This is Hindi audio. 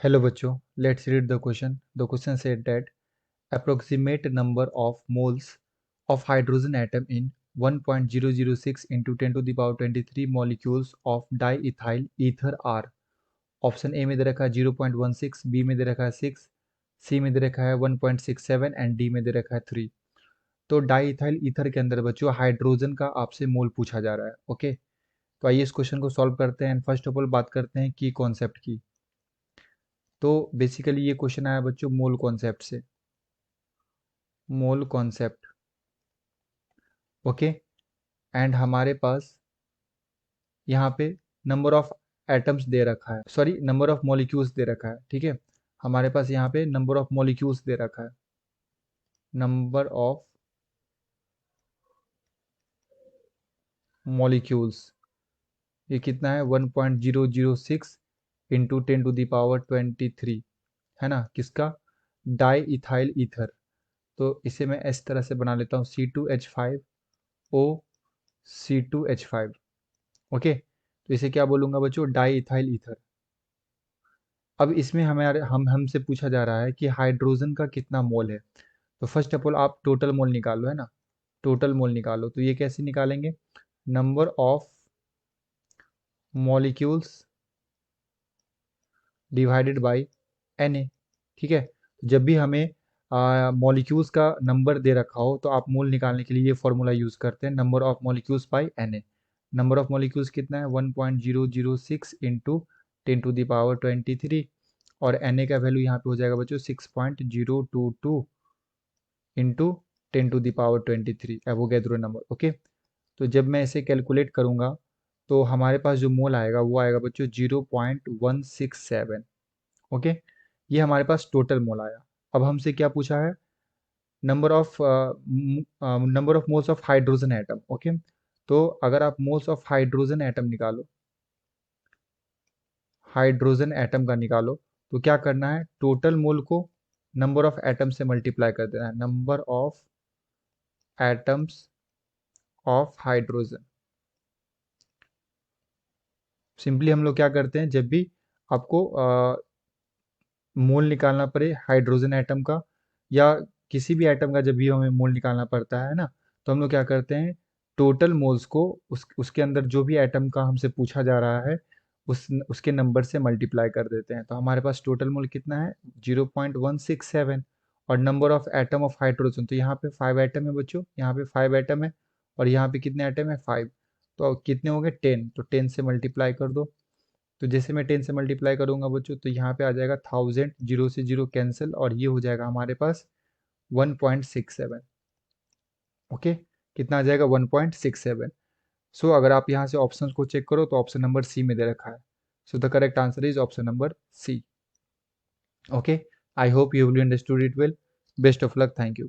Hello बच्चों, let's read the question. The question said that approximate number of moles of hydrogen atom in 1.006 into 10 to the power 23 molecules of diethyl ether are. Option A में दे रखा है 0.16, बी में दे रखा है 6, सी में दे रखा है 1.67 एंड डी में दे रखा है 3। तो डाईइथाइल ईथर के अंदर बच्चों हाइड्रोजन का आपसे मोल पूछा जा रहा है। ओके, तो आइए इस क्वेश्चन को सॉल्व करते हैं। फर्स्ट ऑफ ऑल बात करते हैं की कॉन्सेप्ट की। तो बेसिकली ये क्वेश्चन आया बच्चों मोल कॉन्सेप्ट से। Mole concept, okay. एंड हमारे पास यहाँ पे नंबर ऑफ एटम्स दे रखा है, सॉरी नंबर ऑफ मॉलिक्यूल्स दे रखा है। ठीक है, हमारे पास यहाँ पे नंबर ऑफ मॉलिक्यूल्स दे रखा है। नंबर ऑफ मॉलिक्यूल्स ये कितना है 1.006 इंटू 10 टू द पावर 23, है ना, किसका, डाई इथाइल ईथर। तो इसे मैं इस तरह से बना लेता हूँ C2H5O, C2H5। ओके, तो इसे क्या बोलूंगा बच्चों, डाई इथाइल ईथर। अब इसमें हमारे हमसे पूछा जा रहा है कि हाइड्रोजन का कितना मोल है। तो फर्स्ट ऑफ ऑल आप टोटल मोल निकालो, है ना, टोटल मोल निकालो। तो ये कैसे निकालेंगे, number of molecules divided by Na। ठीक है, जब भी हमें मॉलिक्यूल्स का नंबर दे रखा हो तो आप मोल निकालने के लिए ये फॉर्मूला यूज़ करते हैं, number of molecules by Na। Number of molecules कितना है 1.006 इंटू 10 टू द पावर 23, और Na का वैल्यू यहाँ पे हो जाएगा बच्चों 6.022 into 10 to the power 23 Avogadro number. Okay, तो जब मैं इसे कैलकुलेट करूँगा तो हमारे पास जो मोल आएगा वो आएगा बच्चों 0.167। ओके, ये हमारे पास टोटल मोल आया। अब हमसे क्या पूछा है, number of moles of hydrogen atom. Okay, तो अगर आप मोल्स ऑफ हाइड्रोजन एटम निकालो, हाइड्रोजन एटम का निकालो, तो क्या करना है, टोटल मोल को नंबर ऑफ एटम से मल्टीप्लाई कर देना है, number of atoms of hydrogen. Simply हम लोग क्या करते हैं, जब भी आपको मोल निकालना पड़े हाइड्रोजन एटम का या किसी भी एटम का, जब भी हमें मोल निकालना पड़ता है ना, तो हम लोग क्या करते हैं, टोटल मोल्स को उसके अंदर जो भी एटम का हमसे पूछा जा रहा है उसके नंबर से मल्टीप्लाई कर देते हैं। तो हमारे पास टोटल मोल कितना है 0.167, और number of atom of hydrogen, तो यहाँ पे 5 एटम है बच्चों, यहाँ पे 5 एटम है, और यहाँ पे कितने एटम है 5। तो कितने हो गए 10, तो 10 से मल्टीप्लाई कर दो। तो जैसे मैं 10 से मल्टीप्लाई करूंगा बच्चों तो यहाँ पे आ जाएगा 1000, जीरो से जीरो कैंसिल, और ये हो जाएगा हमारे पास 1.67। ओके, कितना आ जाएगा 1.67। सो अगर आप यहाँ से ऑप्शन को चेक करो तो ऑप्शन नंबर सी में दे रखा है। So the correct answer is option number C. Okay, I hope you will understood it well. Best of luck, thank you.